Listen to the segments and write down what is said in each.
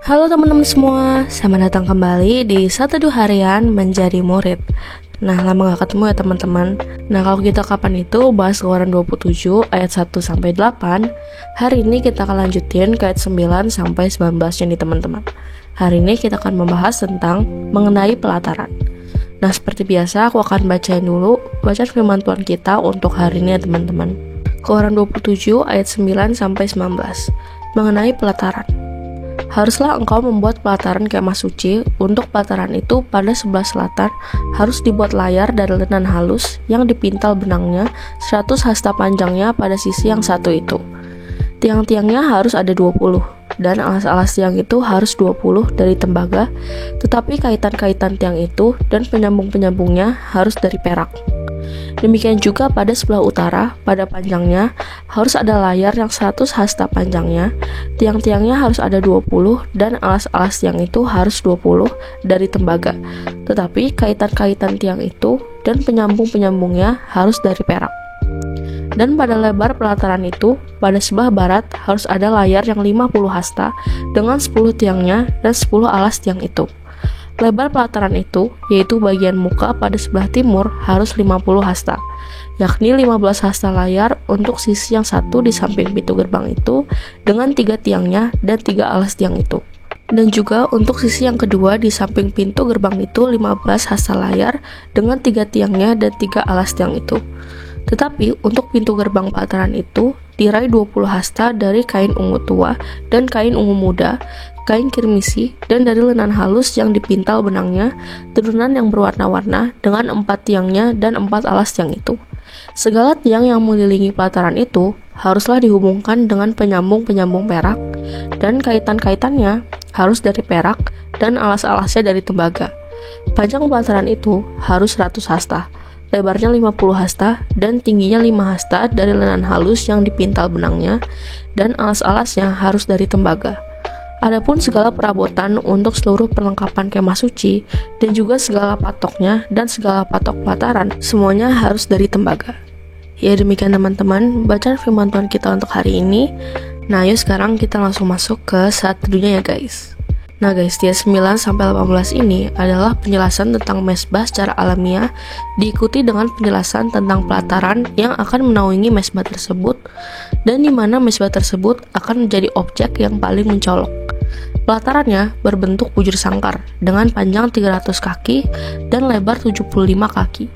Halo teman-teman semua, selamat datang kembali di 1 harian menjadi murid. Nah, lama gak ketemu ya teman-teman. Nah, kalau kita kapan itu bahas Keluaran 27 ayat 1 sampai 8, hari ini kita akan lanjutin ke ayat 9 sampai 19 nih teman-teman. Hari ini kita akan membahas tentang mengenai pelataran. Nah, seperti biasa aku akan bacain dulu bacaan firman Tuhan kita untuk hari ini ya teman-teman. Keluaran 27 ayat 9 sampai 19 mengenai pelataran. Haruslah engkau membuat pelataran kemah suci. Untuk pelataran itu pada sebelah selatan harus dibuat layar dari lenan halus yang dipintal benangnya 100 hasta panjangnya pada sisi yang satu itu. Tiang-tiangnya harus ada 20, dan alas-alas tiang itu harus 20 dari tembaga, tetapi kaitan-kaitan tiang itu dan penyambung-penyambungnya harus dari perak. Demikian juga pada sebelah utara, pada panjangnya harus ada layar yang 100 hasta panjangnya, tiang-tiangnya harus ada 20, dan alas-alas tiang itu harus 20 dari tembaga, tetapi kaitan-kaitan tiang itu dan penyambung-penyambungnya harus dari perak. Dan pada lebar pelataran itu, pada sebelah barat harus ada layar yang 50 hasta dengan 10 tiangnya dan 10 alas tiang itu. Lebar pelataran itu, yaitu bagian muka pada sebelah timur, harus 50 hasta, yakni 15 hasta layar untuk sisi yang satu di samping pintu gerbang itu dengan 3 tiangnya dan 3 alas tiang itu. Dan juga untuk sisi yang kedua di samping pintu gerbang itu 15 hasta layar dengan 3 tiangnya dan 3 alas tiang itu. Tetapi untuk pintu gerbang pelataran itu, tirai 20 hasta dari kain ungu tua dan kain ungu muda, kain kirmisi, dan dari lenan halus yang dipintal benangnya, turunan yang berwarna-warna dengan 4 tiangnya dan 4 alas tiang itu. Segala tiang yang mengelilingi pelataran itu haruslah dihubungkan dengan penyambung-penyambung perak, dan kaitan-kaitannya harus dari perak dan alas-alasnya dari tembaga. Panjang pelataran itu harus 100 hasta, lebarnya 50 hasta, dan tingginya 5 hasta dari lenan halus yang dipintal benangnya, dan alas-alasnya harus dari tembaga. Adapun segala perabotan untuk seluruh perlengkapan kemah suci, dan juga segala patoknya dan segala patok pelataran, semuanya harus dari tembaga. Ya, demikian teman-teman bacaan firman Tuhan kita untuk hari ini. Nah, yuk sekarang kita langsung masuk ke saat teduhnya ya guys. Nah guys, di ayat 9-18 ini adalah penjelasan tentang mesbah secara alamiah, diikuti dengan penjelasan tentang pelataran yang akan menaungi mesbah tersebut, dan di mana mesbah tersebut akan menjadi objek yang paling mencolok. Pelatarannya berbentuk bujur sangkar dengan panjang 300 kaki dan lebar 75 kaki.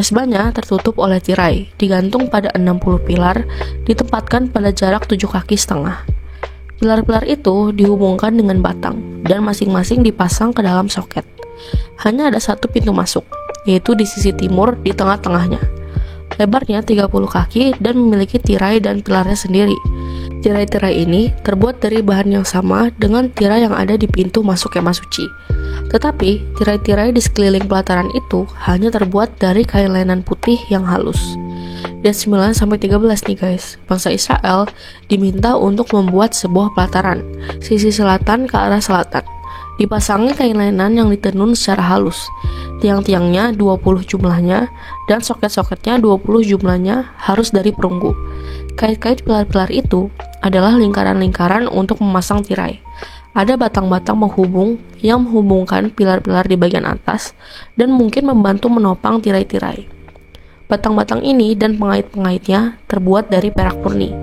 Mesbahnya tertutup oleh tirai, digantung pada 60 pilar, ditempatkan pada jarak 7 kaki setengah. Pilar-pilar itu dihubungkan dengan batang, dan masing-masing dipasang ke dalam soket. Hanya ada satu pintu masuk, yaitu di sisi timur di tengah-tengahnya. Lebarnya 30 kaki dan memiliki tirai dan pilarnya sendiri. Tirai-tirai ini terbuat dari bahan yang sama dengan tirai yang ada di pintu masuk kemah suci. Tetapi, tirai-tirai di sekeliling pelataran itu hanya terbuat dari kain lenan putih yang halus. Dan 9-13 nih guys, bangsa Israel diminta untuk membuat sebuah pelataran, sisi selatan ke arah selatan. Dipasangi kain lenan yang ditenun secara halus. Tiang-tiangnya 20 jumlahnya, dan soket-soketnya 20 jumlahnya harus dari perunggu. Kait-kait pilar-pilar itu adalah lingkaran-lingkaran untuk memasang tirai. Ada batang-batang penghubung yang menghubungkan pilar-pilar di bagian atas, dan mungkin membantu menopang tirai-tirai. Batang-batang ini dan pengait-pengaitnya terbuat dari perak murni.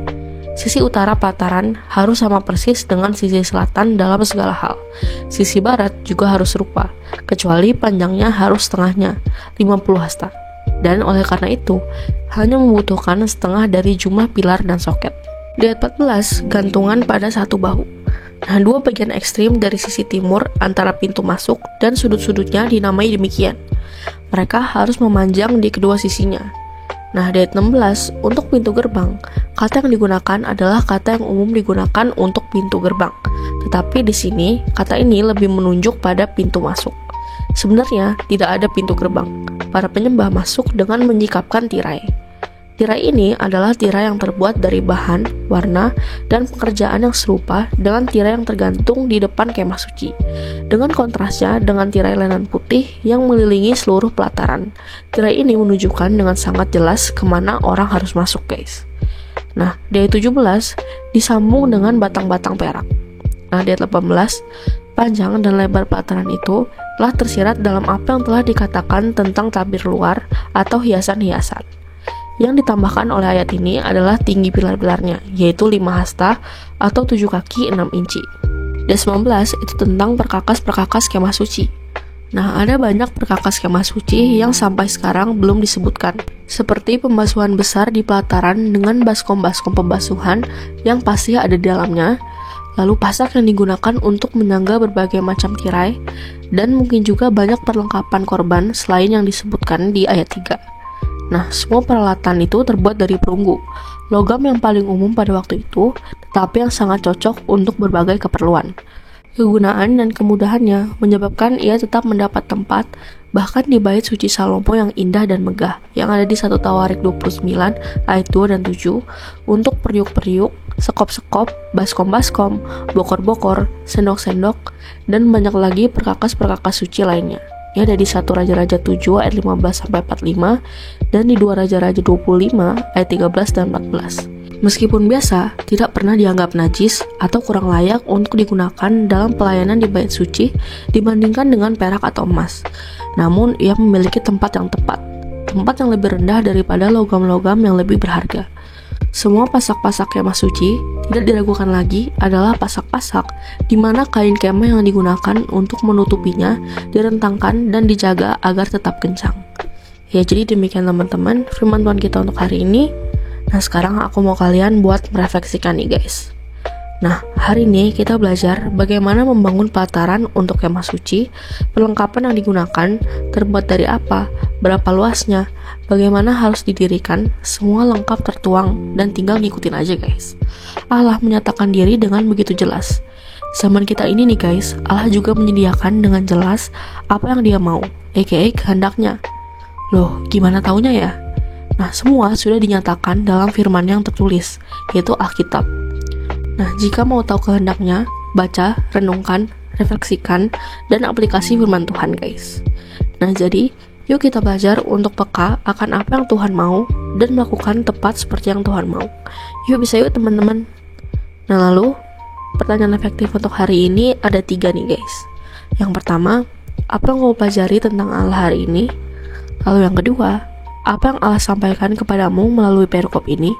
Sisi utara pelataran harus sama persis dengan sisi selatan dalam segala hal. Sisi barat juga harus serupa, kecuali panjangnya harus setengahnya, 50 hasta. Dan oleh karena itu, hanya membutuhkan setengah dari jumlah pilar dan soket. Di ayat 14, gantungan pada satu bahu. Nah, dua bagian ekstrim dari sisi timur antara pintu masuk dan sudut-sudutnya dinamai demikian. Mereka harus memanjang di kedua sisinya. Nah, di ayat 16, untuk pintu gerbang, kata yang digunakan adalah kata yang umum digunakan untuk pintu gerbang. Tetapi di sini, kata ini lebih menunjuk pada pintu masuk. Sebenarnya, tidak ada pintu gerbang. Para penyembah masuk dengan menyikapkan tirai. Tirai ini adalah tirai yang terbuat dari bahan, warna, dan pekerjaan yang serupa dengan tirai yang tergantung di depan kemah suci. Dengan kontrasnya dengan tirai lenan putih yang mengelilingi seluruh pelataran. Tirai ini menunjukkan dengan sangat jelas kemana orang harus masuk guys. Nah, di ayat 17 disambung dengan batang-batang perak. Nah, di ayat 18, panjang dan lebar pelataran itu telah tersirat dalam apa yang telah dikatakan tentang tabir luar atau hiasan-hiasan. Yang ditambahkan oleh ayat ini adalah tinggi pilar-pilarnya, yaitu 5 hasta atau 7 kaki 6 inci. Dan 19 itu tentang perkakas-perkakas kemah suci. Nah, ada banyak perkakas kemah suci yang sampai sekarang belum disebutkan, seperti pembasuhan besar di pelataran dengan baskom-baskom pembasuhan yang pasti ada di dalamnya, lalu pasak yang digunakan untuk menyangga berbagai macam tirai, dan mungkin juga banyak perlengkapan korban selain yang disebutkan di ayat 3. Nah, semua peralatan itu terbuat dari perunggu, logam yang paling umum pada waktu itu, tetapi yang sangat cocok untuk berbagai keperluan. Kegunaan dan kemudahannya menyebabkan ia tetap mendapat tempat, bahkan di bait suci Salomo yang indah dan megah, yang ada di 1 Tawarik 29 ayat 2 dan 7, untuk periuk-periuk, sekop-sekop, baskom-baskom, bokor-bokor, sendok-sendok, dan banyak lagi perkakas-perkakas suci lainnya. Ini ada di 1 Raja-Raja 7 ayat 15-45, dan di 2 Raja-Raja 25 ayat 13 dan 14. Meskipun biasa, tidak pernah dianggap najis atau kurang layak untuk digunakan dalam pelayanan di bait suci dibandingkan dengan perak atau emas. Namun, ia memiliki tempat yang tepat, tempat yang lebih rendah daripada logam-logam yang lebih berharga. Semua pasak-pasak kemah suci tidak diragukan lagi adalah pasak-pasak di mana kain kemah yang digunakan untuk menutupinya direntangkan dan dijaga agar tetap kencang. Ya, jadi demikian teman-teman firman Tuhan kita untuk hari ini. Nah, sekarang aku mau kalian buat merefleksikan nih guys. Nah, hari ini kita belajar bagaimana membangun pelataran untuk kemah suci, perlengkapan yang digunakan, terbuat dari apa, berapa luasnya, bagaimana harus didirikan, semua lengkap tertuang dan tinggal ngikutin aja guys. Allah menyatakan diri dengan begitu jelas. Zaman kita ini nih guys, Allah juga menyediakan dengan jelas apa yang Dia mau, aka kehendaknya. Loh, gimana taunya ya? Nah, semua sudah dinyatakan dalam firman yang tertulis, yaitu Alkitab. Nah, jika mau tahu kehendaknya, baca, renungkan, refleksikan, dan aplikasi firman Tuhan, guys. Nah, jadi, yuk kita belajar untuk peka akan apa yang Tuhan mau, dan melakukan tepat seperti yang Tuhan mau. Yuk bisa yuk teman-teman. Nah, lalu, pertanyaan efektif untuk hari ini ada 3 nih, guys. Yang pertama, apa yang kamu pelajari tentang Allah hari ini? Lalu yang kedua, apa yang Allah sampaikan kepadamu melalui perikop ini?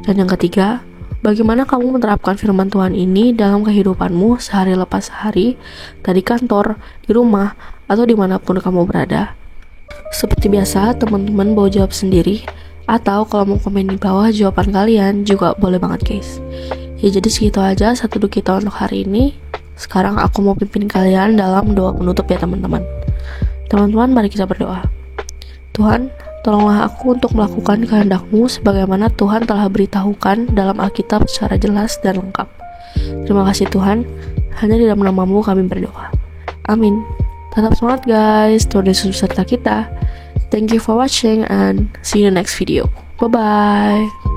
Dan yang ketiga, bagaimana kamu menerapkan firman Tuhan ini dalam kehidupanmu sehari lepas sehari, di kantor, di rumah, atau dimanapun kamu berada? Seperti biasa, teman-teman bawa jawab sendiri, atau kalau mau komen di bawah jawaban kalian juga boleh banget guys. Ya, jadi segitu aja satu doa kita untuk hari ini. Sekarang aku mau pimpin kalian dalam doa penutup ya teman-teman. Teman-teman, mari kita berdoa. Tuhan, tolonglah aku untuk melakukan kehendak-Mu sebagaimana Tuhan telah beritahukan dalam Alkitab secara jelas dan lengkap. Terima kasih Tuhan, hanya di dalam nama-Mu kami berdoa. Amin. Tetap semangat guys, Tuhan Yesus serta kita. Thank you for watching and see you in the next video. Bye-bye.